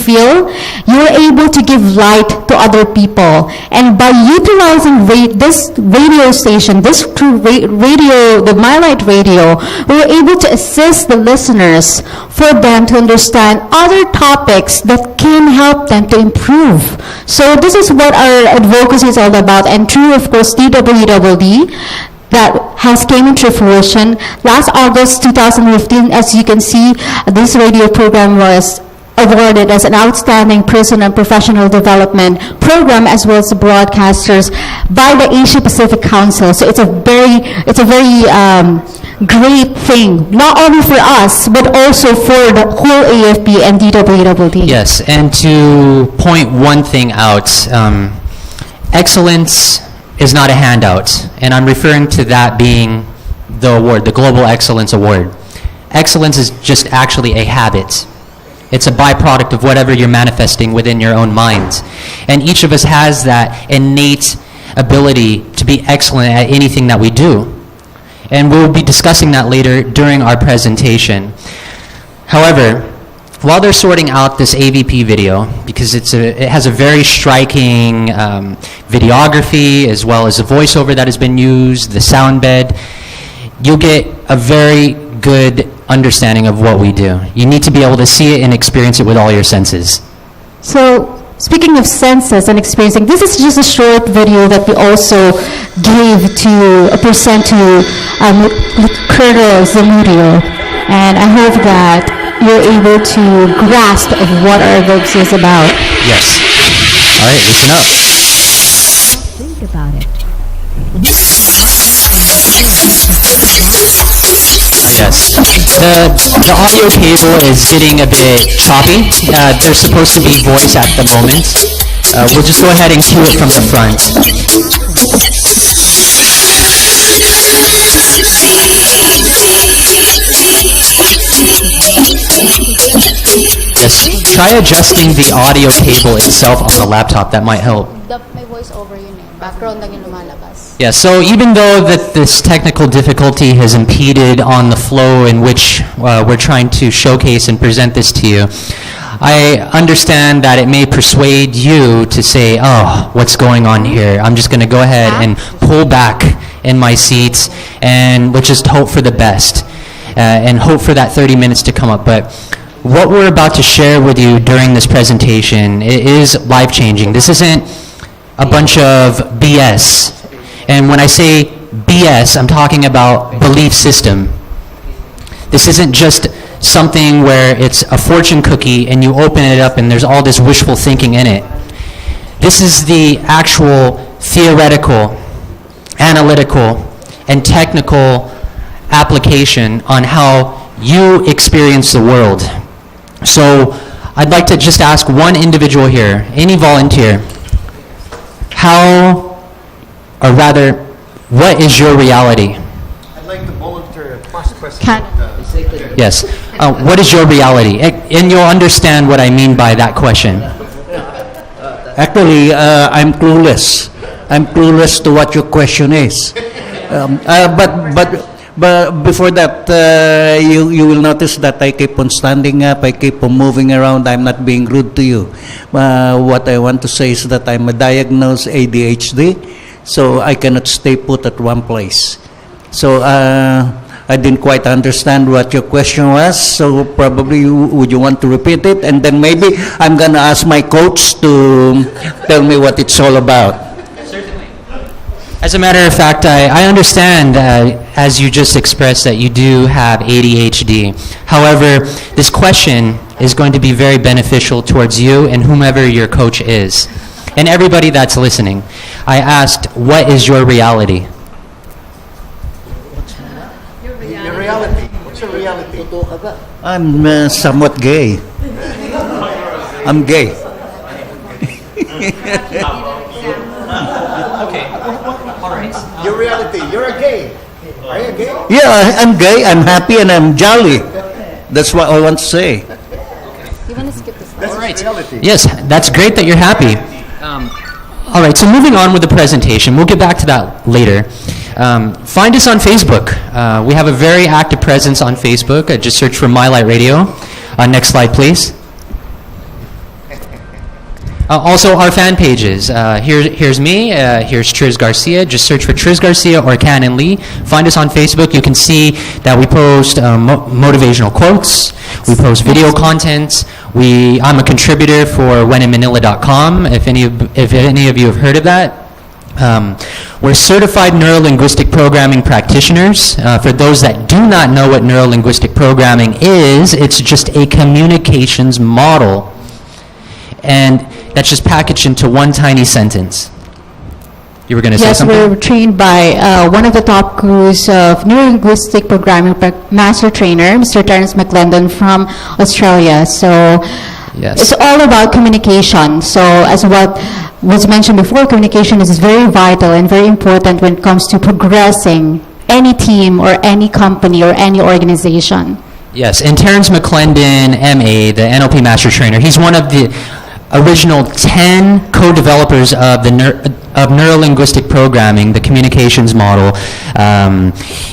feel, you're able to give light to other people. And by utilizing this radio station, this radio, the My Light Radio, we're able to assist the listeners for them to understand other topics that can help them to improve. So this is what our advocacy is all about. And through, of course, DWWD, that has came into fruition. Last August 2015, as you can see, this radio program was awarded as an outstanding personal and professional development program, as well as the broadcasters by the Asia Pacific Council. So it's a very great thing, not only for us, but also for the whole AFP and DWWD. Yes, and to point one thing out, excellence is not a handout, and I'm referring to that being the award, the Global Excellence Award. Excellence is just actually a habit. It's a byproduct of whatever you're manifesting within your own mind. And each of us has that innate ability to be excellent at anything that we do. And we'll be discussing that later during our presentation. However, while they're sorting out this AVP video, because it has a very striking videography, as well as the voiceover that has been used, the sound bed, you'll get a very good understanding of what we do. You need to be able to see it and experience it with all your senses. So, speaking of senses and experiencing, this is just a short video that we also gave to present to Colonel Zamudio, and I hope that you're able to grasp of what our advocacy is about. Yes. All right, listen up. Think about it. Yes. The audio cable is getting a bit choppy. There's supposed to be voice at the moment. We'll just go ahead and cue it from the front. Yes. Try adjusting the audio cable itself on the laptop. That might help. May voice over yun eh. Background lang yung lumalabas. Yeah, so even though that this technical difficulty has impeded on the flow in which we're trying to showcase and present this to you, I understand that it may persuade you to say, oh, what's going on here? I'm just going to go ahead and pull back in my seats and let's just hope for the best and hope for that 30 minutes to come up. But what we're about to share with you during this presentation, it is life-changing. This isn't a bunch of BS. And when I say BS, I'm talking about belief system. This isn't just something where it's a fortune cookie and you open it up and there's all this wishful thinking in it. This is the actual theoretical, analytical, and technical application on how you experience the world. So I'd like to just ask one individual here, any volunteer, how, or rather, what is your reality? I'd like to volunteer a first question. Yes. What is your reality? And you'll understand what I mean by that question. Actually, I'm clueless. I'm clueless to what your question is. But before that, you will notice that I keep on standing up, I keep on moving around. I'm not being rude to you. What I want to say is that I'm a diagnosed ADHD, so I cannot stay put at one place. So I didn't quite understand what your question was, so probably would you want to repeat it? And then maybe I'm going to ask my coach to tell me what it's all about. As a matter of fact, I understand, as you just expressed, that you do have ADHD. However, this question is going to be very beneficial towards you and whomever your coach is. And everybody that's listening. I asked, what is your reality? Your reality. What's your reality? I'm somewhat gay. I'm gay. Okay. All right. Your reality. You're a gay. Are you gay? Yeah, I'm gay, I'm happy, and I'm jolly. That's what I want to say. You want to skip this? That's All right. reality. Yes, that's great that you're happy. All right, so moving on with the presentation. We'll get back to that later. Find us on Facebook. We have a very active presence on Facebook. Just search for My Light Radio. Next slide, please. Also, our fan pages. Here's me. Here's Triz Garcia. Just search for Triz Garcia or Canon Lee. Find us on Facebook. You can see that we post motivational quotes. We post video content. I'm a contributor for wheninmanila.com. If any of you have heard of that. We're certified neuro-linguistic programming practitioners. For those that do not know what neuro-linguistic programming is, it's just a communications model. And that's just packaged into one tiny sentence. You were going to say Yes, something? we're trained by one of the top gurus of neuro-linguistic programming master trainer, Mr. Terence McClendon from Australia. So Yes. it's all about communication. So as what was mentioned before, communication is very vital and very important when it comes to progressing any team or any company or any organization. Yes, and Terence McClendon, MA, the NLP Master Trainer, he's one of the original 10 co-developers of the neuro-linguistic programming, the communications model.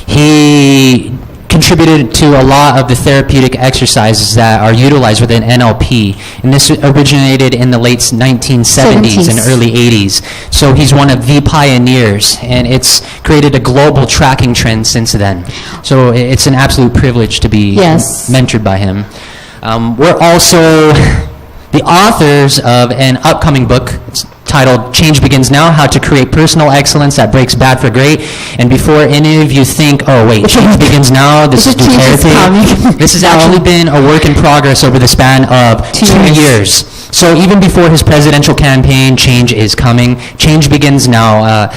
He contributed to a lot of the therapeutic exercises that are utilized within NLP, and this originated in the late 1970s and 70s. early 80s. So he's one of the pioneers, and it's created a global tracking trend since then. So it's an absolute privilege to be Yes. mentored by him. We're also the authors of an upcoming book. It's titled Change Begins Now, How to Create Personal Excellence That Breaks Bad for Great. And before any of you think, oh wait, change begins now, this is The change is therapy. coming. This has No. actually been a work in progress over the span of 2 years. So even before his presidential campaign, change is coming. Change begins now.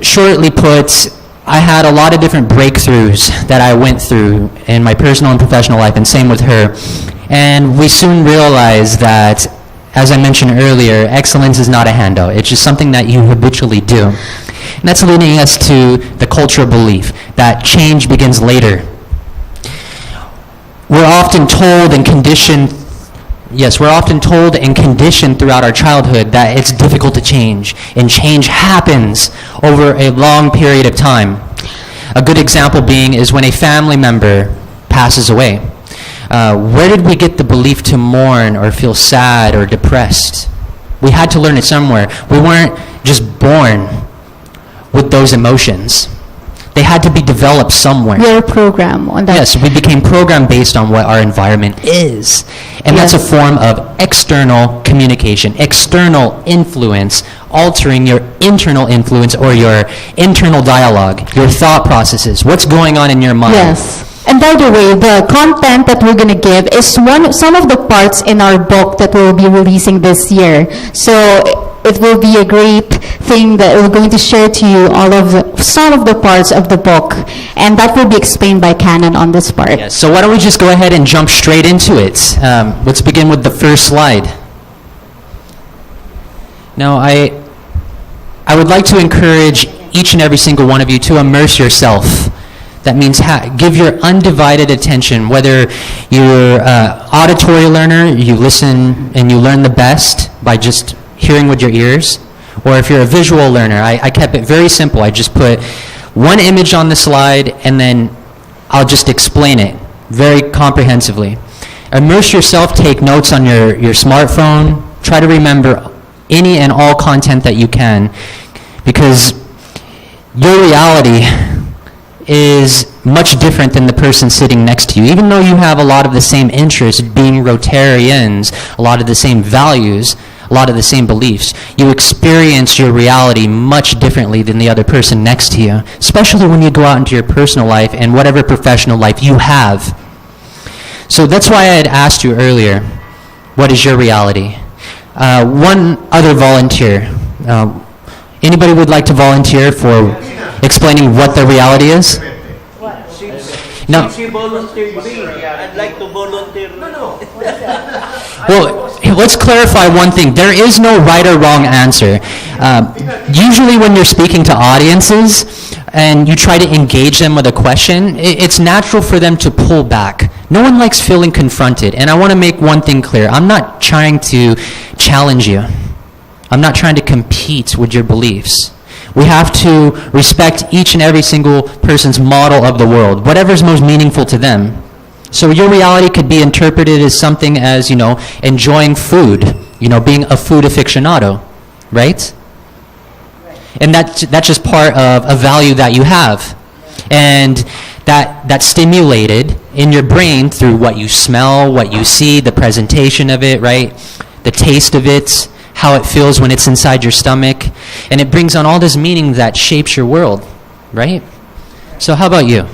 Shortly put, I had a lot of different breakthroughs that I went through in my personal and professional life, and same with her. And we soon realized that, as I mentioned earlier, excellence is not a handout. It's just something that you habitually do. And that's leading us to the cultural belief that change begins later. We're often told and conditioned, throughout our childhood that it's difficult to change, and change happens over a long period of time. A good example being is when a family member passes away. Where did we get the belief to mourn or feel sad or depressed? We had to learn it somewhere. We weren't just born with those emotions. They had to be developed somewhere. We are a program on that. Yes, we became programmed based on what our environment is. And that's a Yes. form of external communication, external influence, altering your internal influence or your internal dialogue, your thought processes, what's going on in your mind. Yes. And by the way, the content that we're going to give is some of the parts in our book that we'll be releasing this year. So it will be a great thing that we're going to share to you some of the parts of the book, and that will be explained by Canon on this part. Yes, so why don't we just go ahead and jump straight into it. Let's begin with the first slide. Now, I would like to encourage each and every single one of you to immerse yourself. That means give your undivided attention, whether you're an auditory learner, you listen and you learn the best by just hearing with your ears, or if you're a visual learner, I kept it very simple. I just put one image on the slide and then I'll just explain it very comprehensively. Immerse yourself, take notes on your smartphone, try to remember any and all content that you can, because your reality is much different than the person sitting next to you. Even though you have a lot of the same interests, being Rotarians, a lot of the same values, a lot of the same beliefs, you experience your reality much differently than the other person next to you, especially when you go out into your personal life and whatever professional life you have. So that's why I had asked you earlier, what is your reality? One other volunteer. Anybody would like to volunteer for explaining what their reality is? No. She volunteered me. I'd like to volunteer. No. Well, let's clarify one thing. There is no right or wrong answer. Usually when you're speaking to audiences and you try to engage them with a question, it's natural for them to pull back. No one likes feeling confronted. And I want to make one thing clear. I'm not trying to challenge you. I'm not trying to compete with your beliefs. We have to respect each and every single person's model of the world, whatever's most meaningful to them. So your reality could be interpreted as something as, enjoying food. being a food aficionado, right? And that's just part of a value that you have. And that's stimulated in your brain through what you smell, what you see, the presentation of it, right? The taste of it, how it feels when it's inside your stomach. And it brings on all this meaning that shapes your world, right? So how about you?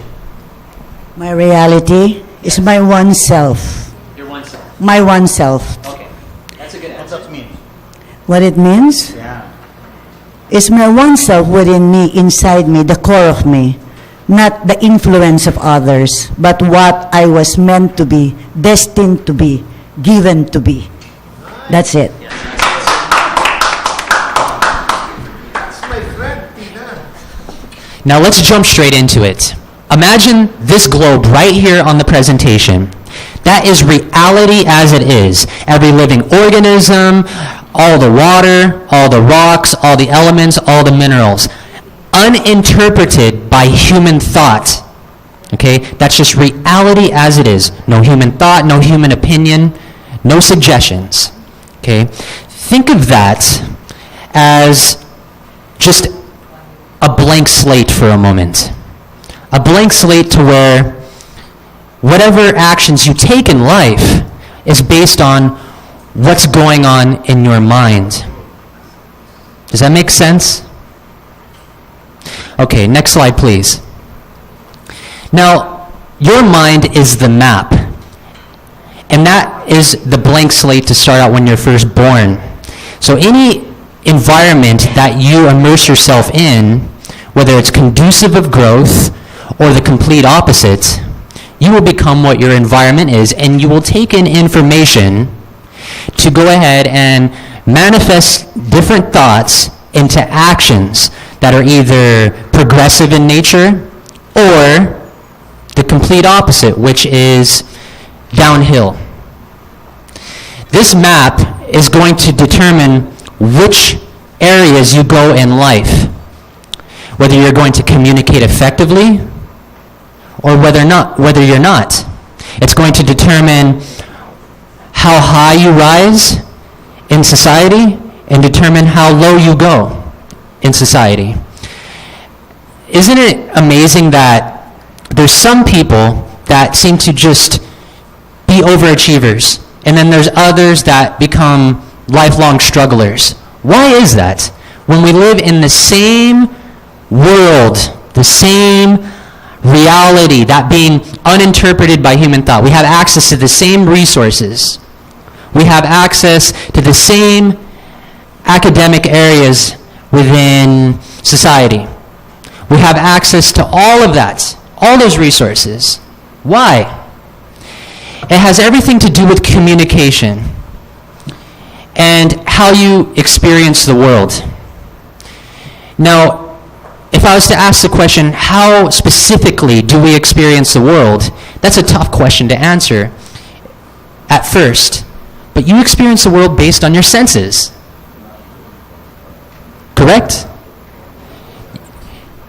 My reality is my one self. Your one self. My one self. Okay. That's a good answer. What that means? What it means is my one self within me, inside me, the core of me. Not the influence of others, but what I was meant to be, destined to be, given to be. That's it. That's my friend, Tina. Now let's jump straight into it. Imagine this globe right here on the presentation. That is reality as it is. Every living organism, all the water, all the rocks, all the elements, all the minerals. Uninterpreted by human thought. Okay? That's just reality as it is. No human thought, no human opinion, no suggestions. Okay? Think of that as just a blank slate for a moment. A blank slate to where whatever actions you take in life is based on what's going on in your mind. Does that make sense? Okay, next slide, please. Now, your mind is the map. And that is the blank slate to start out when you're first born. So any environment that you immerse yourself in, whether it's conducive of growth or the complete opposite, you will become what your environment is, and you will take in information to go ahead and manifest different thoughts into actions that are either progressive in nature or the complete opposite, which is downhill. This map is going to determine which areas you go in life, whether you're going to communicate effectively or whether you're not. It's going to determine how high you rise in society and determine how low you go in society. Isn't it amazing that there's some people that seem to just be overachievers, and then there's others that become lifelong strugglers? Why is that? When we live in the same world, the same reality, that being uninterpreted by human thought, we have access to the same resources. We have access to the same academic areas within society. We have access to all of that, all those resources. Why? It has everything to do with communication and how you experience the world. Now, if I was to ask the question, how specifically do we experience the world? That's a tough question to answer at first. But you experience the world based on your senses. Correct?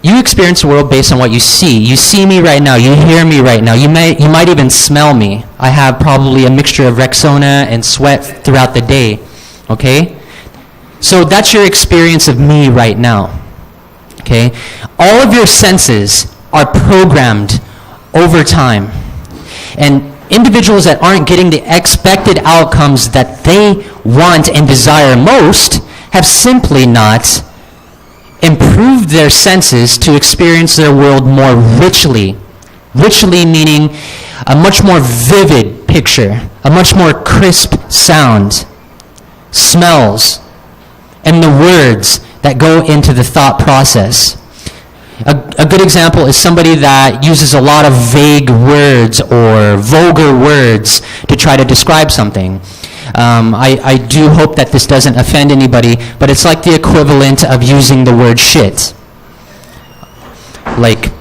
You experience the world based on what you see. You see me right now. You hear me right now. You might even smell me. I have probably a mixture of Rexona and sweat throughout the day. Okay? So that's your experience of me right now. Okay? All of your senses are programmed over time. And individuals that aren't getting the expected outcomes that they want and desire most have simply not improved their senses to experience their world more richly. Richly meaning a much more vivid picture, a much more crisp sound, smells, and the words that go into the thought process. A good example is somebody that uses a lot of vague words or vulgar words to try to describe something. I do hope that this doesn't offend anybody, but it's like the equivalent of using the word shit. Like,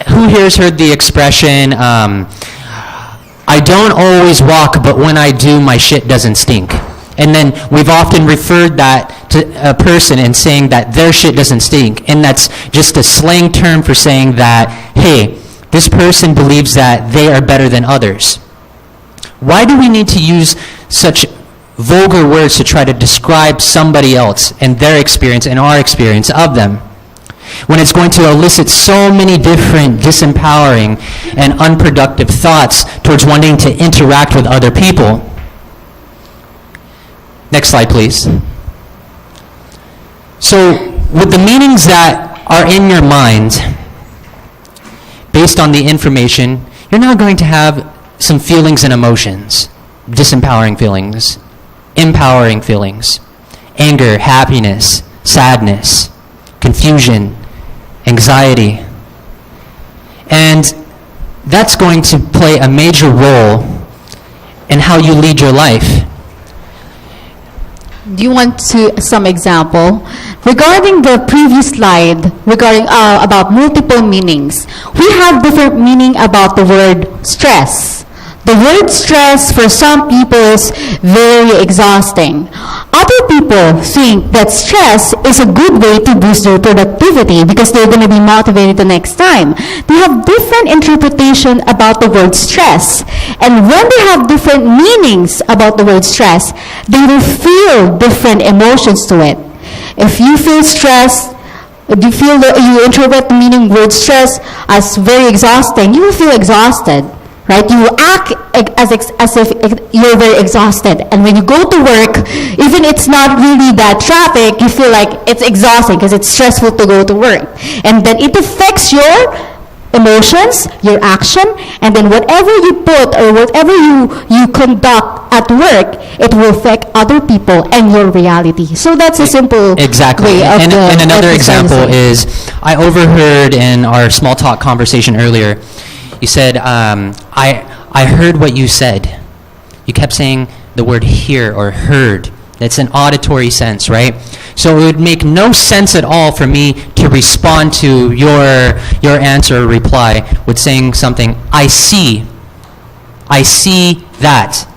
who here has heard the expression, I don't always walk, but when I do, my shit doesn't stink? And then we've often referred that to a person and saying that their shit doesn't stink. And that's just a slang term for saying that, hey, this person believes that they are better than others. Why do we need to use such vulgar words to try to describe somebody else and their experience and our experience of them, when it's going to elicit so many different disempowering and unproductive thoughts towards wanting to interact with other people. Next slide, please. So, with the meanings that are in your mind, based on the information, you're now going to have some feelings and emotions. Disempowering feelings, empowering feelings, anger, happiness, sadness, confusion, anxiety. And that's going to play a major role in how you lead your life. Do you want some example? Regarding the previous slide, regarding about multiple meanings, we have different meaning about the word stress. The word stress for some people is very exhausting. Other people think that stress is a good way to boost their productivity because they're going to be motivated the next time. They have different interpretation about the word stress. And when they have different meanings about the word stress, they will feel different emotions to it. If you feel stressed, you interpret the meaning word stress as very exhausting, you will feel exhausted. Right? You will act as if you're very exhausted. And when you go to work, even it's not really that traffic, you feel like it's exhausting because it's stressful to go to work. And then it affects your emotions, your action, and then whatever you put or whatever you conduct at work, it will affect other people and your reality. So that's a simple exactly. way of And another example is, I overheard in our small talk conversation earlier, you said, I heard what you said. You kept saying the word hear or heard. It's an auditory sense, right? So it would make no sense at all for me to respond to your answer or reply with saying something, I see that.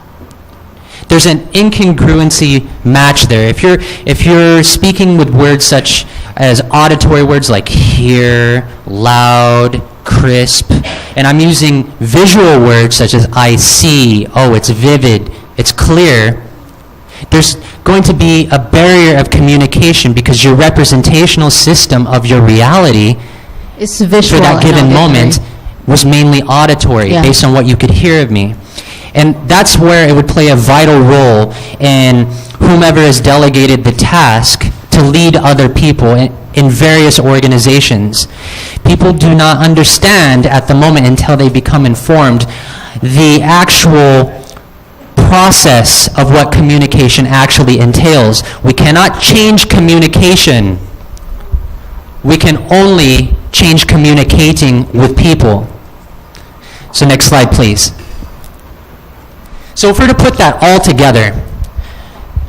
There's an incongruency match there. If you're speaking with words such as auditory words like hear, loud, crisp, and I'm using visual words such as I see, oh, it's vivid, it's clear, there's going to be a barrier of communication because your representational system of your reality it's visual for that given and moment was mainly auditory, Yeah. based on what you could hear of me. And that's where it would play a vital role in whomever has delegated the task to lead other people in various organizations. People do not understand at the moment until they become informed the actual process of what communication actually entails. We cannot change communication. We can only change communicating with people. So next slide, please. So if we're to put that all together,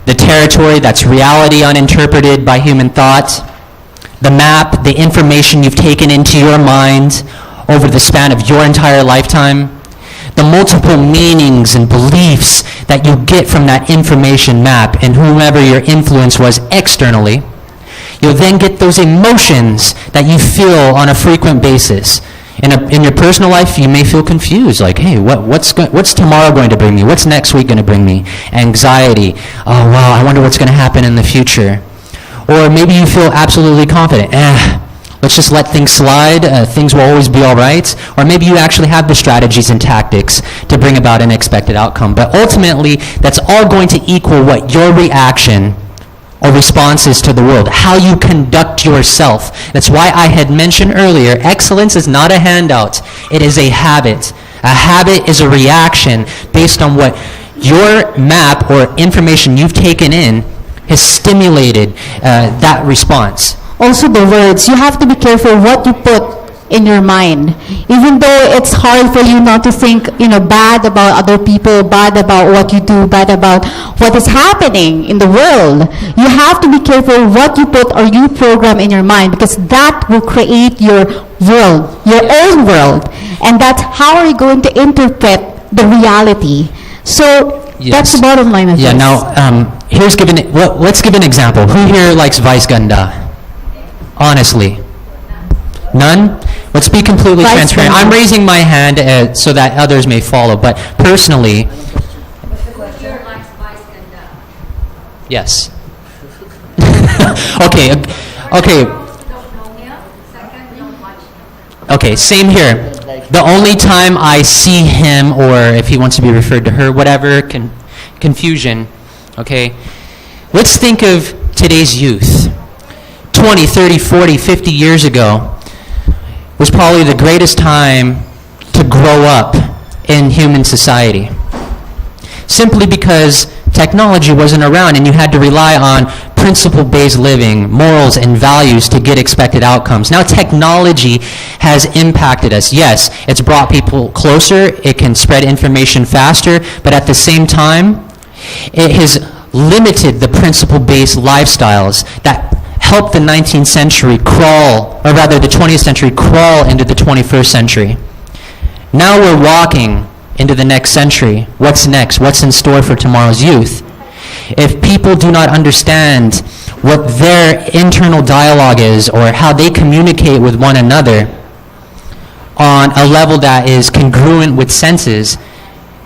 the territory, that's reality uninterpreted by human thought, the map, the information you've taken into your mind over the span of your entire lifetime, the multiple meanings and beliefs that you get from that information map and whomever your influence was externally, you'll then get those emotions that you feel on a frequent basis. In your personal life, you may feel confused, like, hey, what's tomorrow going to bring me? What's next week going to bring me? Anxiety. Oh, wow, I wonder what's going to happen in the future. Or maybe you feel absolutely confident. Let's just let things slide. Things will always be all right. Or maybe you actually have the strategies and tactics to bring about an expected outcome. But ultimately, that's all going to equal what your reaction or responses to the world, how you conduct yourself. That's why I had mentioned earlier, excellence is not a handout. It is a habit. A habit is a reaction based on what your map or information you've taken in has stimulated that response. Also the words, you have to be careful what you put in your mind. Even though it's hard for you not to think, bad about other people, bad about what you do, bad about what is happening in the world, you have to be careful what you put or you program in your mind, because that will create your world, your own world. And that's how are you going to interpret the reality. So that's the bottom line of Yeah, this. now, let's give an example. Who here likes Vice Ganda? Honestly. None? Let's be completely Vice transparent. Ganda. I'm raising my hand so that others may follow, but personally, Yes. Okay, okay. Okay, same here. The only time I see him, or if he wants to be referred to her, whatever, confusion, okay? Let's think of today's youth. 20, 30, 40, 50 years ago was probably the greatest time to grow up in human society. Simply because technology wasn't around and you had to rely on principle-based living, morals, and values to get expected outcomes. Now technology has impacted us. Yes, it's brought people closer, it can spread information faster, but at the same time, it has limited the principle-based lifestyles that helped the 19th century crawl, or rather the 20th century crawl into the 21st century. Now we're walking into the next century. What's next? What's in store for tomorrow's youth? If people do not understand what their internal dialogue is or how they communicate with one another on a level that is congruent with senses,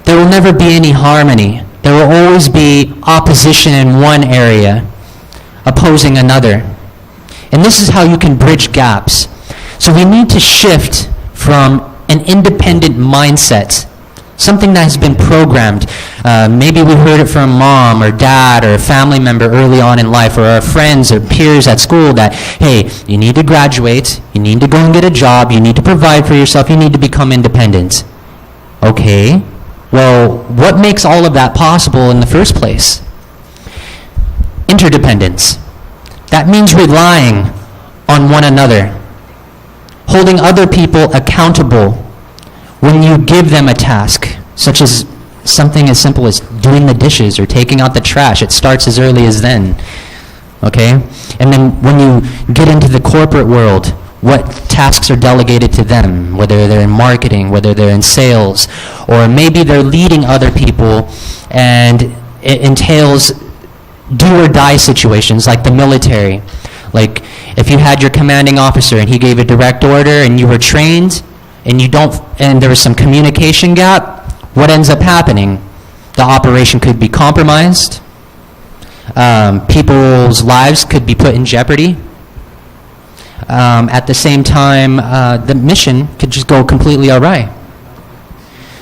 there will never be any harmony. There will always be opposition in one area, opposing another. And this is how you can bridge gaps. So we need to shift from an independent mindset, something that has been programmed. Maybe we heard it from mom or dad or a family member early on in life, or our friends or peers at school that, hey, you need to graduate, you need to go and get a job, you need to provide for yourself, you need to become independent. Okay, well, what makes all of that possible in the first place? Interdependence. That means relying on one another, holding other people accountable when you give them a task, such as something as simple as doing the dishes or taking out the trash. It starts as early as then, okay? And then when you get into the corporate world, what tasks are delegated to them, whether they're in marketing, whether they're in sales, or maybe they're leading other people, and it entails do or die situations like the military. Like if you had your commanding officer and he gave a direct order and you were trained and there was some communication gap, what ends up happening? The operation could be compromised. People's lives could be put in jeopardy. At the same time, the mission could just go completely awry.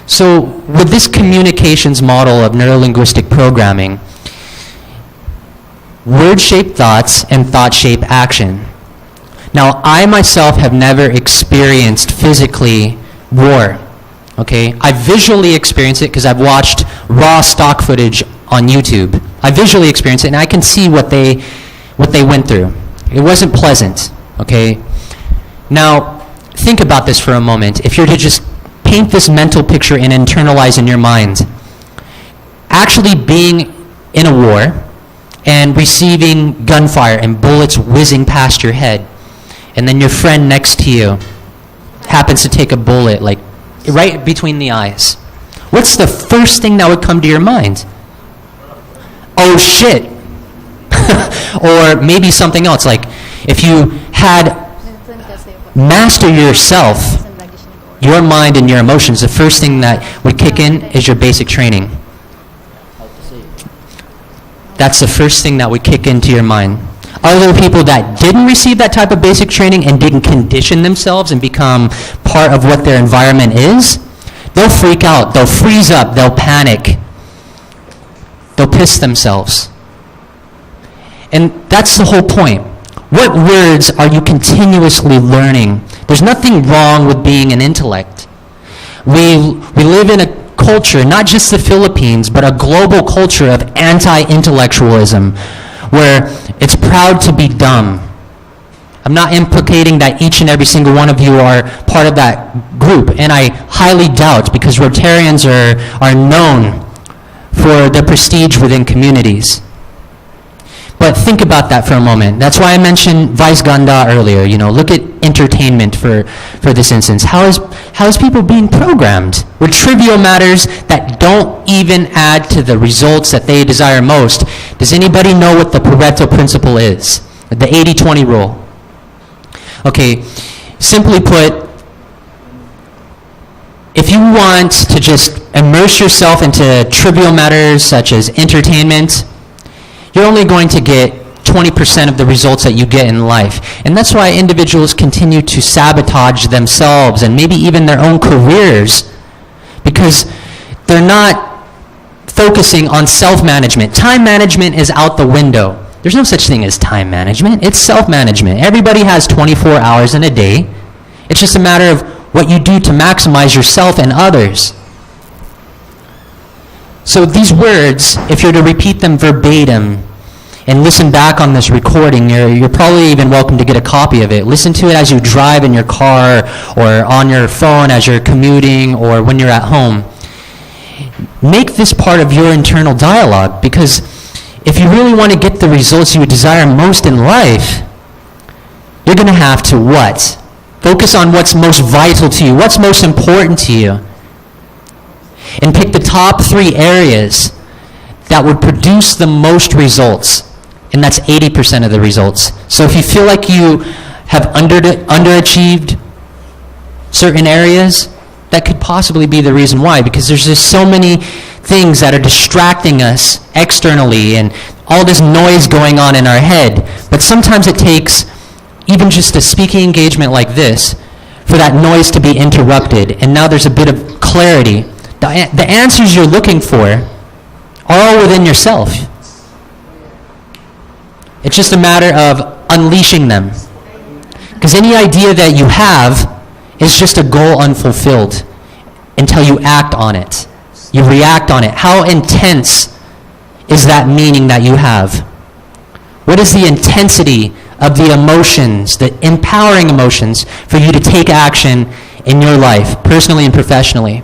So with this communications model of neuro-linguistic programming, word-shaped thoughts and thought-shaped action. Now, I myself have never experienced physically war, okay? I visually experienced it because I've watched raw stock footage on YouTube. I visually experienced it, and I can see what they went through. It wasn't pleasant, okay? Now, think about this for a moment. If you're to just paint this mental picture and internalize in your mind, actually being in a war and receiving gunfire and bullets whizzing past your head, and then your friend next to you happens to take a bullet like right between the eyes. What's the first thing that would come to your mind? Oh shit. Or maybe something else, like if you had master yourself, your mind and your emotions, the first thing that would kick in is your basic training. That's the first thing that would kick into your mind. Other people that didn't receive that type of basic training and didn't condition themselves and become part of what their environment is, they'll freak out, they'll freeze up, they'll panic, they'll piss themselves. And that's the whole point. What words are you continuously learning? There's nothing wrong with being an intellect. We live in a culture, not just the Philippines, but a global culture of anti-intellectualism, where it's proud to be dumb. I'm not implicating that each and every single one of you are part of that group, and I highly doubt, because Rotarians are known for their prestige within communities. But think about that for a moment. That's why I mentioned Vice Ganda earlier. You know, look at entertainment for this instance. How is people being programmed with trivial matters that don't even add to the results that they desire most? Does anybody know what the Pareto principle is? The 80-20 rule. Okay, simply put, if you want to just immerse yourself into trivial matters such as entertainment, you're only going to get 20% of the results that you get in life. And that's why individuals continue to sabotage themselves and maybe even their own careers, because they're not focusing on self-management. Time management is out the window. There's no such thing as time management. It's self-management. Everybody has 24 hours in a day. It's just a matter of what you do to maximize yourself and others. So these words, if you're to repeat them verbatim and listen back on this recording, you're probably even welcome to get a copy of it. Listen to it as you drive in your car or on your phone as you're commuting or when you're at home. Make this part of your internal dialogue, because if you really want to get the results you desire most in life, you're going to have to what? Focus on what's most vital to you, what's most important to you. And pick the top 3 areas that would produce the most results. And that's 80% of the results. So if you feel like you have underachieved certain areas, that could possibly be the reason why, because there's just so many things that are distracting us externally and all this noise going on in our head. But sometimes it takes even just a speaking engagement like this for that noise to be interrupted, and now there's a bit of clarity. The answers you're looking for are all within yourself. It's just a matter of unleashing them. Because any idea that you have is just a goal unfulfilled until you act on it. You react on it. How intense is that meaning that you have? What is the intensity of the emotions, the empowering emotions, for you to take action in your life, personally and professionally?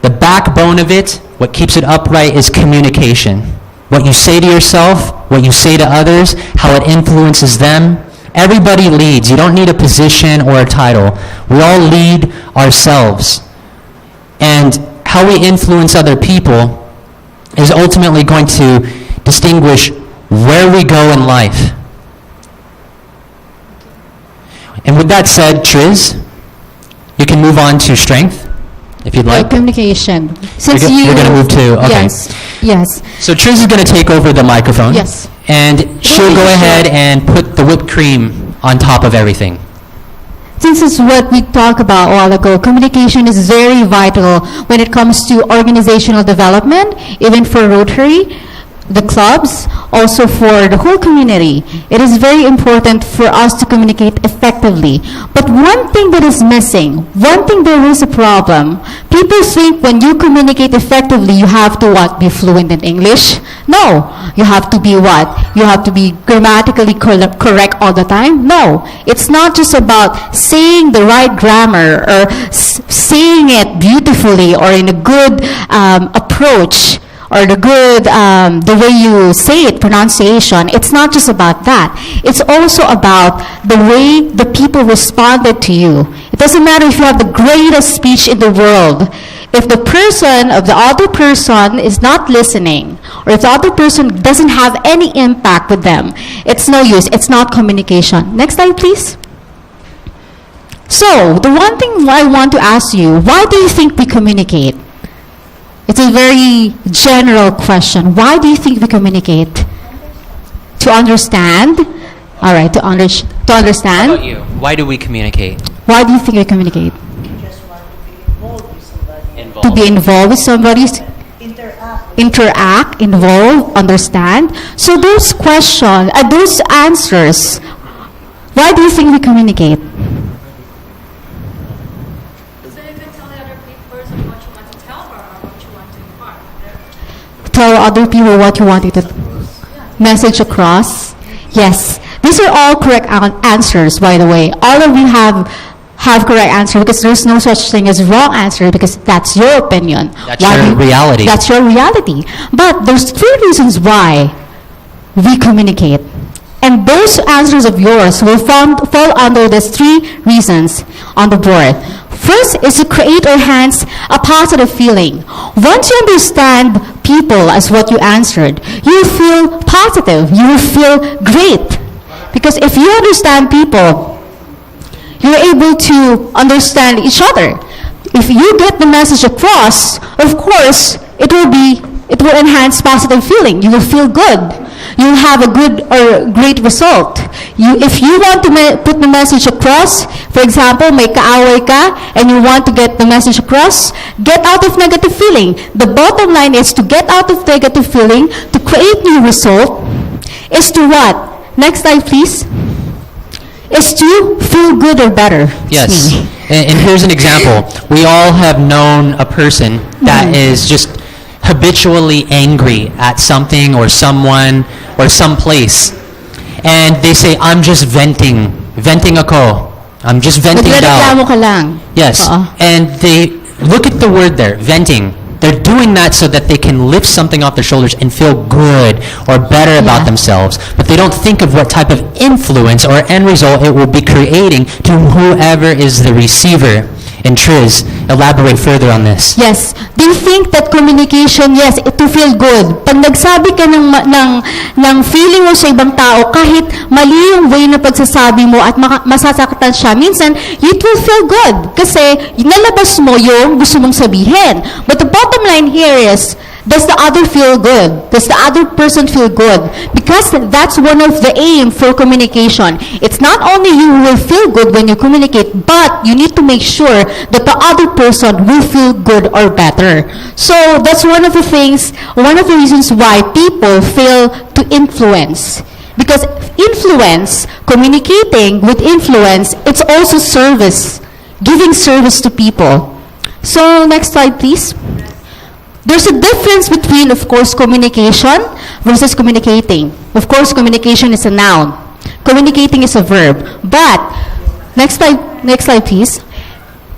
The backbone of it, what keeps it upright, is communication. What you say to yourself, what you say to others, how it influences them. Everybody leads. You don't need a position or a title. We all lead ourselves. And how we influence other people is ultimately going to distinguish where we go in life. And with that said, Triz, you can move on to strength, if you'd like. Communication. Since You're going to move to, okay. Yes. So Triz is going to take over the microphone. Yes. And she'll go ahead and put the whipped cream on top of everything. This is what we talked about a while ago. Communication is very vital when it comes to organizational development, even for Rotary, the clubs, also for the whole community. It is very important for us to communicate effectively. But one thing that is missing, one thing there is a problem. People think when you communicate effectively, you have to what? Be fluent in English? No. You have to be what? You have to be grammatically correct all the time? No. It's not just about saying the right grammar or saying it beautifully or in a good approach, or the way you say it, pronunciation. It's not just about that. It's also about the way the people responded to you. It doesn't matter if you have the greatest speech in the world. If the other person is not listening, or if the other person doesn't have any impact with them, it's no use. It's not communication. Next slide, please. So, the one thing I want to ask you, why do you think we communicate? It's a very general question. Why do you think we communicate? To understand? All right, to understand. How about you? Why do we communicate? Why do you think we communicate? Involved. To be involved with somebody. Interact, involve, understand. So those questions, those answers, why do you think we communicate? Tell other people what you wanted to message across. Yes, these are all correct answers, by the way. All of you have correct answers, because there's no such thing as wrong answer, because that's your opinion. That's your reality. That's your reality. But there's 3 reasons why we communicate. And those answers of yours will fall under these 3 reasons on the board. First is to create or enhance a positive feeling. Once you understand people as what you answered, you feel positive, you feel great. Because if you understand people, you're able to understand each other. If you get the message across, of course, it will be It will enhance positive feeling. You will feel good. You will have a good or great result. If you want to put the message across, for example, may kaaway ka and you want to get the message across, get out of negative feeling. The bottom line is to get out of negative feeling, to create new result, is to what? Next slide, please. Is to feel good or better. Yes. And here's an example. We all have known a person that is just habitually angry at something or someone or someplace. And they say, I'm just venting. Venting ako. I'm just venting Nagreklamo daw. ka lang. Yes. Oo. And they, look at the word there, venting. They're doing that so that they can lift something off their shoulders and feel good or better about Yeah. themselves. But they don't think of what type of influence or end result it will be creating to whoever is the receiver. And Triz, elaborate further on this. Yes. They think that communication, yes, to feel good. Pag nagsabi ka ng feeling mo sa ibang tao, kahit mali yung way na pagsasabi mo at masasaktan siya, minsan, it will feel good. Kasi nalabas mo yung gusto mong sabihin. But the bottom line here is, does the other feel good? Does the other person feel good? Because that's one of the aim for communication. It's not only you who will feel good when you communicate, but you need to make sure that the other person will feel good or better. So that's one of the things, one of the reasons why people fail to influence. Because influence, communicating with influence, it's also service, giving service to people. So next slide, please. There's a difference between, of course, communication versus communicating. Of course, communication is a noun. Communicating is a verb. But, next slide, please.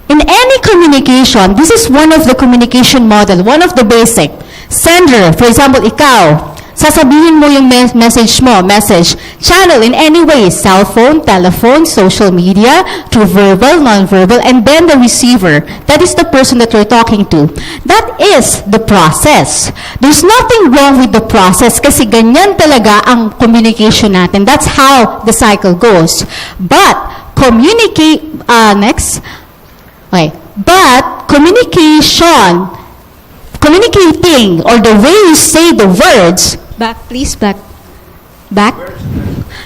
In any communication, this is one of the communication model, one of the basic. Sender, for example, ikaw, sasabihin mo yung message mo, message. Channel in any way, cell phone, telephone, social media, through verbal, non-verbal, and then the receiver. That is the person that you're talking to. That is the process. There's nothing wrong with the process kasi ganyan talaga ang communication natin. That's how the cycle goes. But, communicating, or the way you say the words, back.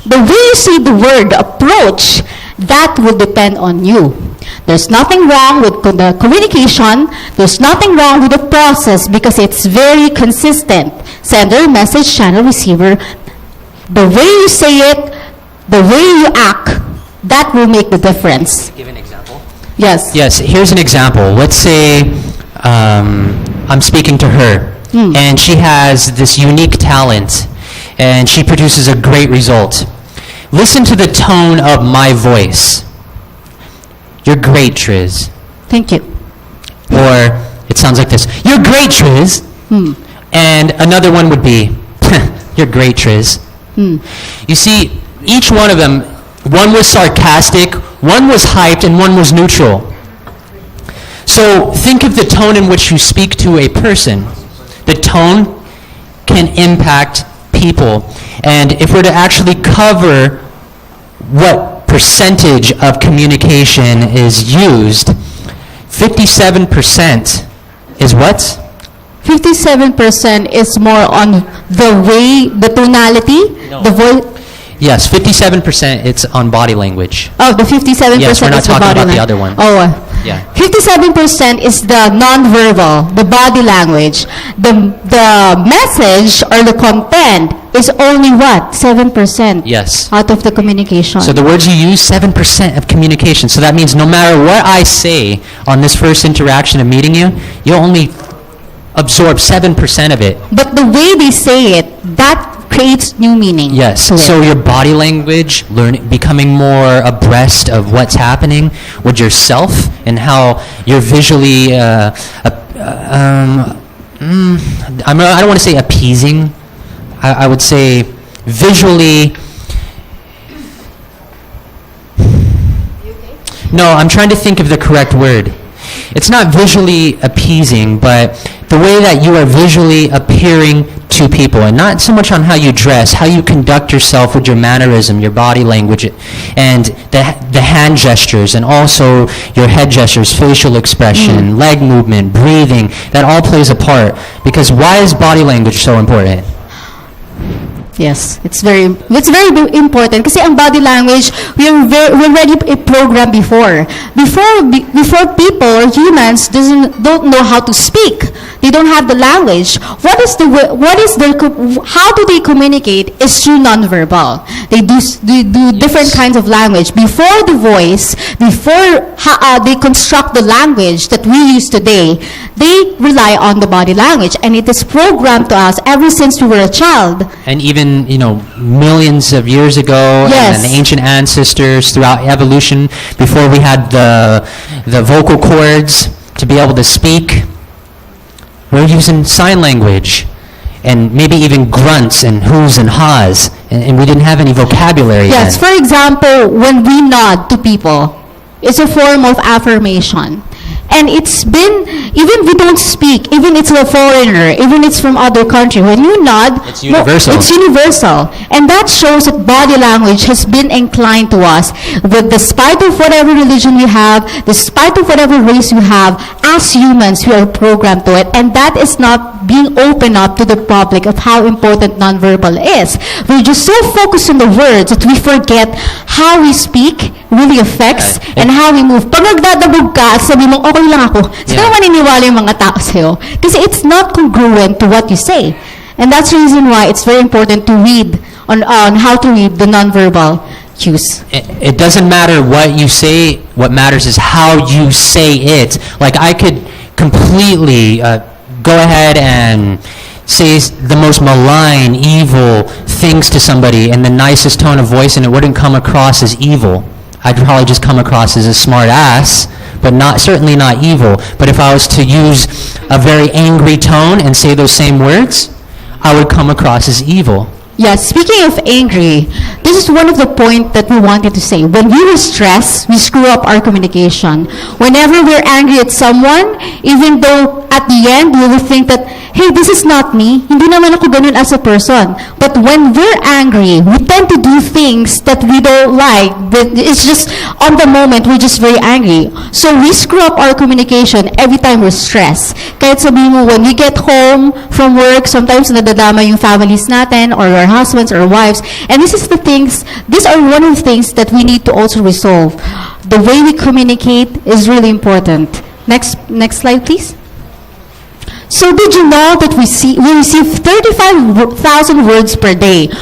The way you say the word, the approach, that will depend on you. There's nothing wrong with the communication. There's nothing wrong with the process because it's very consistent. Sender, message, channel, receiver. The way you say it, the way you act, that will make the difference. Give an example. Yes. Yes, here's an example. Let's say I'm speaking to her, and she has this unique talent, and she produces a great result. Listen to the tone of my voice. You're great, Triz. Thank you. Or it sounds like this. You're great, Triz. And another one would be, you're great, Triz. You see, each one of them, one was sarcastic, one was hyped, and one was neutral. So think of the tone in which you speak to a person. The tone can impact people. And if we're to actually cover what percentage of communication is used, 57% is what? 57% is more on the way, the tonality, the voice. Yes, 57% it's on body language. Oh, the 57% Yes, we're not is the talking body about the lang- other one. Oh, Yeah. 57% is the non-verbal, the body language. The message or the content is only what? 7%. Yes. Out of the communication. So the words you use, 7% of communication. So that means no matter what I say on this first interaction of meeting you, you'll only absorb 7% of it. But the way they say it, that creates new meaning. Yes. to it. So your body language, becoming more abreast of what's happening with yourself and how you're visually, I don't want to say appeasing. I would say visually. No, I'm trying to think of the correct word. It's not visually appeasing, but the way that you are visually appearing to people, and not so much on how you dress, how you conduct yourself with your mannerism, your body language, and the hand gestures, and also your head gestures, facial expression, leg movement, breathing, that all plays a part. Because why is body language so important? Yes, it's very important kasi ang body language we already programmed before people or humans don't know how to speak. They don't have the language. How do they communicate is through nonverbal. They do different kinds of language before the voice, before they construct the language that we use today. They rely on the body language, and it is programmed to us ever since we were a child. And even, millions of years ago, Yes. and ancient ancestors throughout evolution, before we had the vocal cords to be able to speak, we're using sign language, and maybe even grunts and whoos and ha's, and we didn't have any vocabulary Yes, then. for example, when we nod to people, it's a form of affirmation. And it's been, even we don't speak, even it's a foreigner, even it's from other country, when you nod, It's universal. It's universal. And that shows that body language has been inclined to us. With despite of whatever religion we have, despite of whatever race we have, as humans, we are programmed to it. And that is not being opened up to the public of how important nonverbal is. We're just so focused on the words that we forget how we speak really affects and how we move. Pag nagdadabog ka at sabi mong, okay lang ako, saan Yeah. maniniwala yung mga tao sa'yo? Kasi it's not congruent to what you say. And that's the reason why it's very important to read on how to read the nonverbal cues. It doesn't matter what you say. What matters is how you say it. Like, I could completely go ahead and say the most malign, evil things to somebody in the nicest tone of voice, and it wouldn't come across as evil. I'd probably just come across as a smart ass, but certainly not evil. But if I was to use a very angry tone and say those same words, I would come across as evil. Yes, speaking of angry, this is one of the point that we wanted to say. When we were stressed, we screw up our communication. Whenever we're angry at someone, even though at the end we will think that, hey, this is not me, hindi naman ako ganun as a person. But when we're angry, we tend to do things that we don't like. But it's just, on the moment, we're just very angry. So we screw up our communication every time we're stressed. Kahit sabihin mo, when we get home from work, sometimes nadadama yung families natin or our husbands or wives. And these are one of the things that we need to also resolve. The way we communicate is really important. Next slide, please. So did you know that we receive 35,000 words per day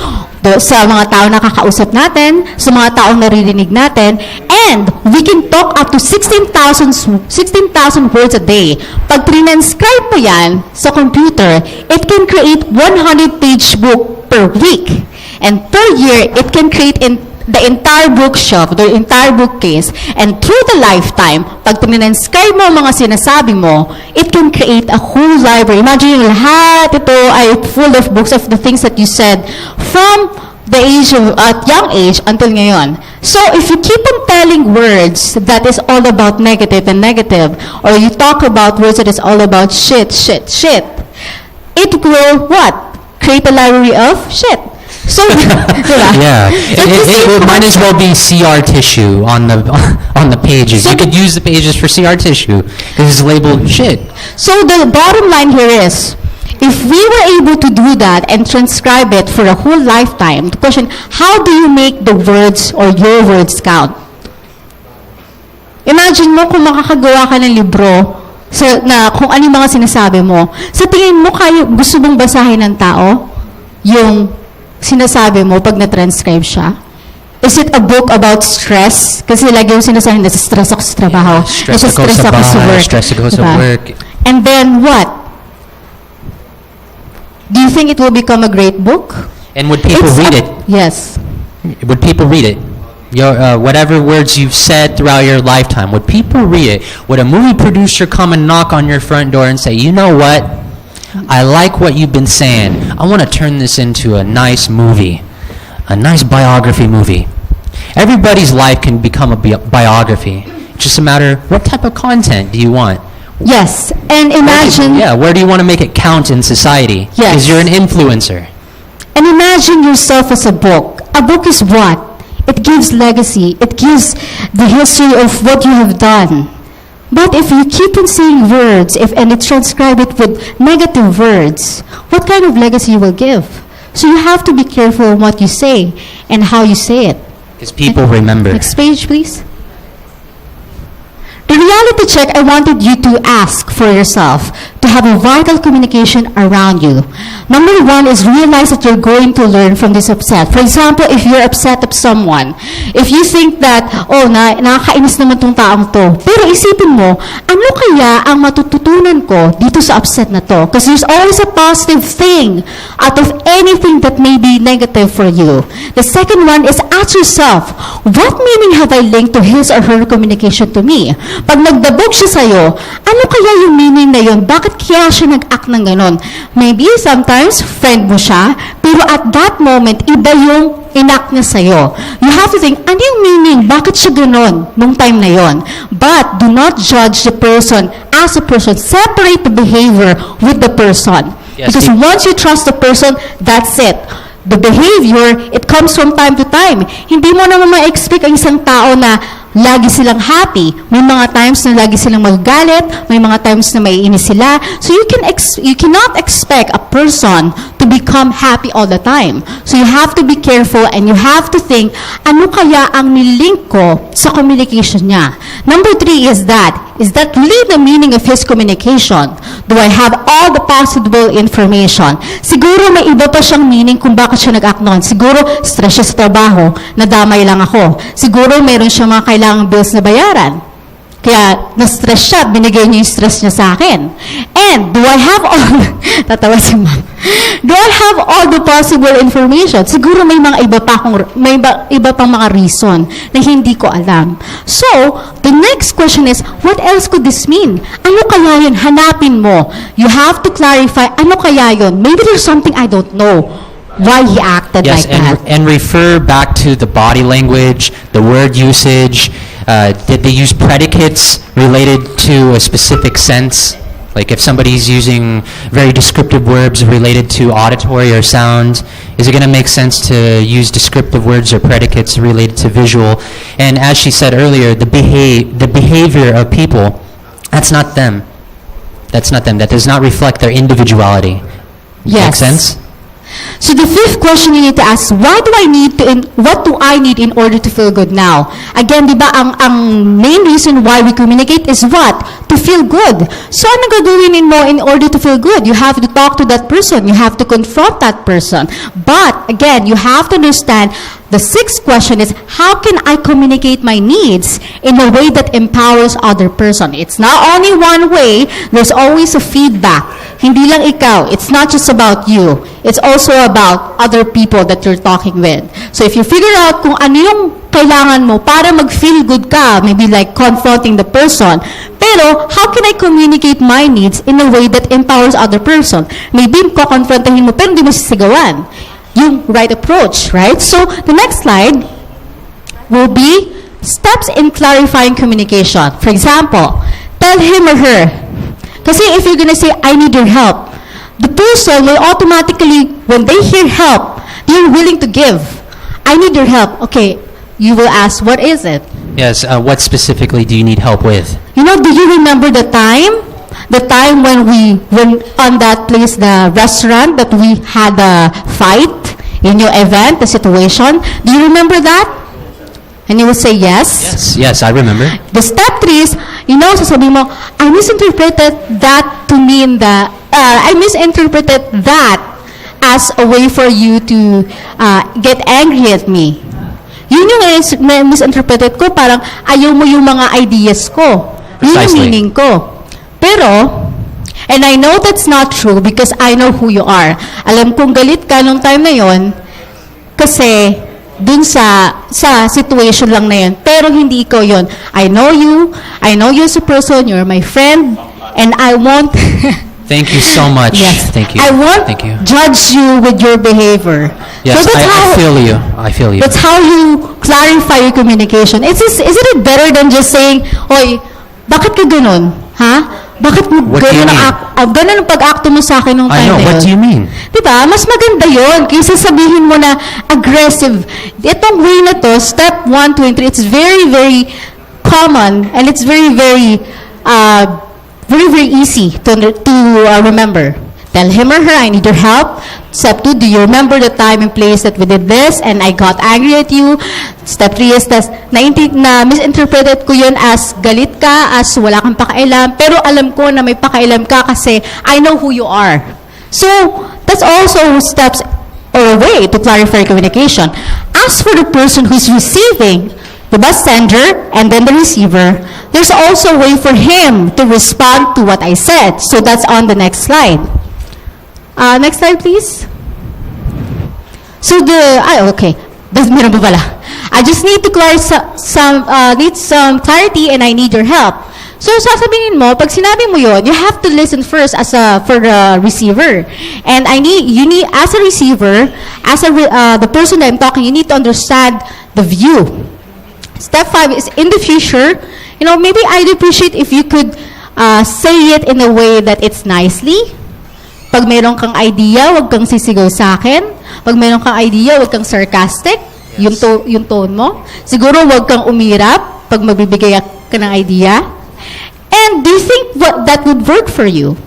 sa mga tao na kakausap natin, sa mga taong naririnig natin, and we can talk up to 16,000 words a day. Pag transcribe mo yan sa computer, it can create 100-page book per week. And per year, it can create the entire bookshelf, the entire bookcase, and through the lifetime, pag transcribe mo mga sinasabi mo, it can create a whole library. Imagine yung lahat ito ay full of books of the things that you said from the age of, at young age until ngayon. So if you keep on telling words that is all about negative and negative, or you talk about words that is all about shit, it will what? Create a library of shit. So, diba? Yeah, it might as well be CR tissue on the pages. You could use the pages for CR tissue because it's labeled shit. So the bottom line here is, if we were able to do that and transcribe it for a whole lifetime, the question, how do you make the words or your words count? Imagine mo kung makakagawa ka ng libro na kung ano yung mga sinasabi mo. Sa tingin mo, gusto mong basahin ng tao yung sinasabi mo pag na-transcribe siya? Is it a book about stress? Kasi lagi yung sinasabi, nasa-stress ako sa trabaho. Stress ako sa bahay, stress ako sa work. And then what? Do you think it will become a great book? And would people read it? Yes. Would people read it? Whatever words you've said throughout your lifetime, would people read it? Would a movie producer come and knock on your front door and say, you know what? I like what you've been saying. I want to turn this into a nice movie, a nice biography movie. Everybody's life can become a biography. It's just a matter, what type of content do you want? Yes, and imagine... Yeah, where do you want to make it count in society? Yes. Because you're an influencer. And imagine yourself as a book. A book is what? It gives legacy. It gives the history of what you have done. But if you keep on saying words, and it's transcribe it with negative words, what kind of legacy you will give? So you have to be careful on what you say and how you say it. Because people remember. Next page, please. The reality check I wanted you to ask for yourself to have a vital communication around you. Number one is realize that you're going to learn from this upset. For example, if you're upset of someone, if you think that, oh, nakakainis naman tong taong to, pero isipin mo, ano kaya ang matututunan ko dito sa upset na to? Because there's always a positive thing out of anything that may be negative for you. The second one is ask yourself, what meaning have I linked to his or her communication to me? Pag nagdabog siya sa'yo, ano kaya yung meaning na yun? Bakit kaya siya nag-act ng ganon? Maybe sometimes friend mo siya, pero at that moment, iba yung enact niya sa'yo. You have to think, ano yung meaning? Bakit siya ganon nung time na yon? But do not judge the person as a person. Separate the behavior with the person. Yes, Because once you trust the person, that's it. The behavior, it comes from time to time. Hindi mo naman ma-expect ang isang tao na lagi silang happy. May mga times na lagi silang magagalit, may mga times na maiinis sila. So you cannot expect a person to become happy all the time. So you have to be careful and you have to think, ano kaya ang nilink ko sa communication niya? Number 3 is that really the meaning of his communication? Do I have all the possible information? Siguro may iba pa siyang meaning kung bakit siya nag-act noon. Siguro stress siya sa trabaho, nadamay lang ako. Siguro mayroon siyang mga kailangang bills na bayaran. Kaya na-stress siya, binigay niya yung stress niya sa akin. And do I have all, tatawa si ma'am, do I have all the possible information? Siguro may mga iba pang mga reason na hindi ko alam. So, the next question is, what else could this mean? Ano kaya yun? Hanapin mo. You have to clarify, ano kaya yun? Maybe there's something I don't know. Why he acted Yes, like that. and refer back to the body language, the word usage. Did they use predicates related to a specific sense? Like if somebody's using very descriptive words related to auditory or sound, is it going to make sense to use descriptive words or predicates related to visual? And as she said earlier, the behavior of people, that's not them. That's not them. That does not reflect their individuality. Make Yes. sense? So the fifth question you need to ask, what do I need in order to feel good now? Again, di ba, ang main reason why we communicate is what? To feel good. So ano gagawin mo in order to feel good? You have to talk to that person. You have to confront that person. But again, you have to understand, the sixth question is, how can I communicate my needs in a way that empowers other person? It's not only one way. There's always a feedback. Hindi lang ikaw. It's not just about you. It's also about other people that you're talking with. So if you figure out kung ano yung kailangan mo para mag-feel good ka, maybe like confronting the person, pero how can I communicate my needs in a way that empowers other person? Maybe ko-confrontahin mo, pero hindi mo sisigawan. Yung right approach, right? So the next slide will be steps in clarifying communication. For example, tell him or her. Kasi if you're gonna say, I need your help, the person will automatically, when they hear help, they're willing to give. I need your help. Okay, you will ask, what is it? Yes, what specifically do you need help with? You know, do you remember the time? The time when on that place, the restaurant, that we had a fight in your event, the situation? Do you remember that? And you will say yes? Yes, I remember. The step 3 is, sasabihin mo, I misinterpreted that to mean that, I misinterpreted that as a way for you to get angry at me. Yun yung misinterpreted ko, parang ayaw mo yung mga ideas ko. Yun yung Precisely. meaning ko. Pero, and I know that's not true because I know who you are. Alam kong galit ka nung time na yon kasi dun sa situation lang na yun. Pero hindi ikaw yun. I know you as a person, you're my friend, and I won't... Thank you so much. Yes. Thank you. I won't Thank you. judge you with your behavior. Yes, so I feel you. I feel you. That's how you clarify your communication. Isn't it better than just saying, Oy, bakit ka ganun? Ha? Bakit mo What do you ganun mean? ganun ang pag-acto mo sa akin nung I time know, na yun? what do you mean? Diba? Mas maganda yon kaysa sabihin mo na aggressive. Itong way na to, step 1, 2, and 3, it's very, very common and it's very, very, very easy to remember. Tell him or her, I need your help. Step 2, do you remember the time and place that we did this and I got angry at you? Step 3 is misinterpreted ko yun as galit ka, as wala kang pakailam, pero alam ko na may pakailam ka kasi I know who you are. So, that's also steps or a way to clarify communication. As for the person who's receiving, the bus sender and then the receiver, there's also a way for him to respond to what I said. So that's on the next slide. Next slide, please. So okay. Meron pa pala. I just need to need some clarity and I need your help. So sasabihin mo, pag sinabi mo yon, you have to listen first for the receiver. And you need as a receiver, the person that I'm talking, you need to understand the view. Step 5 is in the future, maybe I'd appreciate if you could say it in a way that it's nicely. Pag mayroon kang idea, wag kang sisigaw sa akin. Pag mayroon kang idea, wag kang sarcastic. Yes. Yung tone mo. Siguro wag kang umirap pag magbibigay ka ng idea. And do you think that would work for you?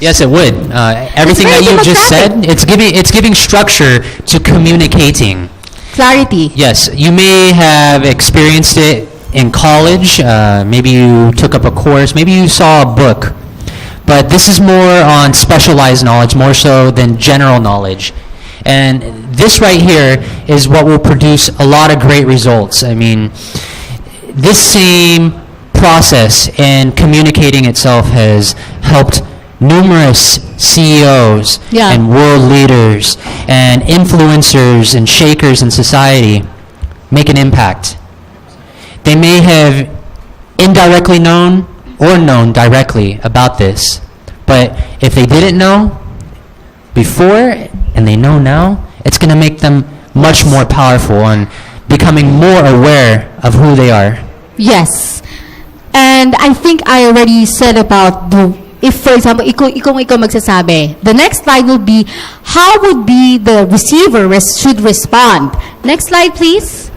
Yes, it would. Everything that you just said, it's giving structure to communicating. Clarity. Yes, you may have experienced it in college. Maybe you took up a course. Maybe you saw a book. But this is more on specialized knowledge, more so than general knowledge. And this right here is what will produce a lot of great results. I mean, this same process in communicating itself has helped numerous CEOs Yeah. and world leaders and influencers and shakers in society make an impact. They may have indirectly known or known directly about this, but if they didn't know before and they know now, it's going to make them much more powerful and becoming more aware of who they are. Yes. And I think I already said about if for example, ikaw magsasabi, the next slide will be how would be the receiver should respond. Next slide, please.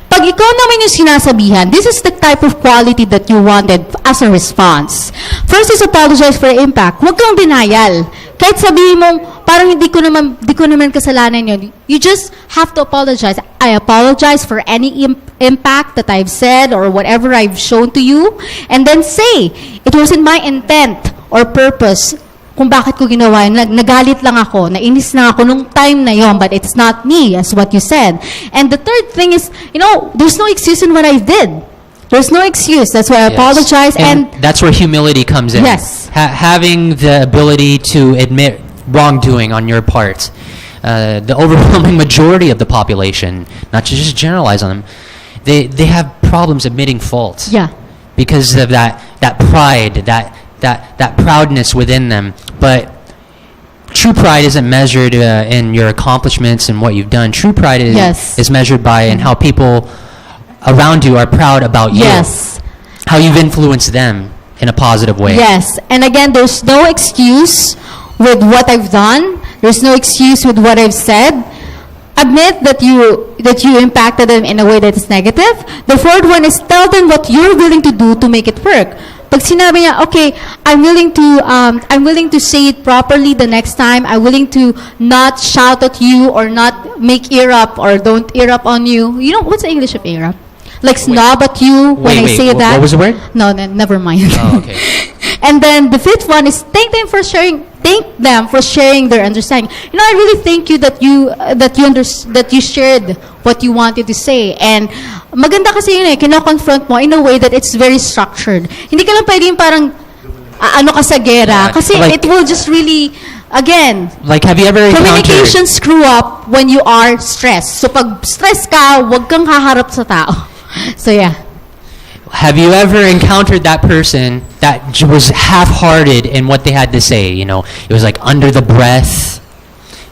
Pag ikaw naman yung sinasabihan, this is the type of quality that you wanted as a response. First is apologize for impact. Huwag kang denial. Kahit sabihin mong, parang di ko naman kasalanan yun. You just have to apologize. I apologize for any impact that I've said or whatever I've shown to you. And then say, it wasn't my intent or purpose kung bakit ko ginawa yun. Nagalit lang ako, nainis lang ako nung time na yon, but it's not me, as what you said. And the third thing is, there's no excuse in what I did. There's no excuse. That's why I apologize. And that's where humility comes in. Yes. Having the ability to admit wrongdoing on your part. The overwhelming majority of the population, not to just generalize on them, they have problems admitting fault. Yeah. Because of that pride, that proudness within them. But true pride isn't measured in your accomplishments and what you've done. True pride is measured by in how people around you are proud about you. Yes. How you've influenced them in a positive way. Yes. And again, there's no excuse with what I've done. There's no excuse with what I've said. Admit that you impacted them in a way that is negative. The fourth one is tell them what you're willing to do to make it work. Pag sinabi niya, okay, I'm willing to say it properly the next time. I'm willing to not shout at you or not make ear up or don't ear up on you. You know, what's the English of ear up? Like snob at you when I say that. What was the word? No, never mind. Oh, okay. And then the fifth one is thank them for sharing their understanding. I really thank you that you shared what you wanted to say. And maganda kasi yun kino-confront mo in a way that it's very structured. Hindi ka lang pwedeng parang ano ka sa gera. Kasi like, it will just really, again, like have you ever communication screw up when you are stressed. So pag stress ka, wag kang haharap sa tao. So yeah. Have you ever encountered that person that was half-hearted in what they had to say? It was like under the breath,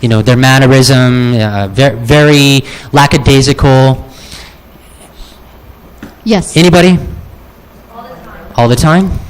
their mannerism, very lackadaisical. Yes. Anybody? All the time?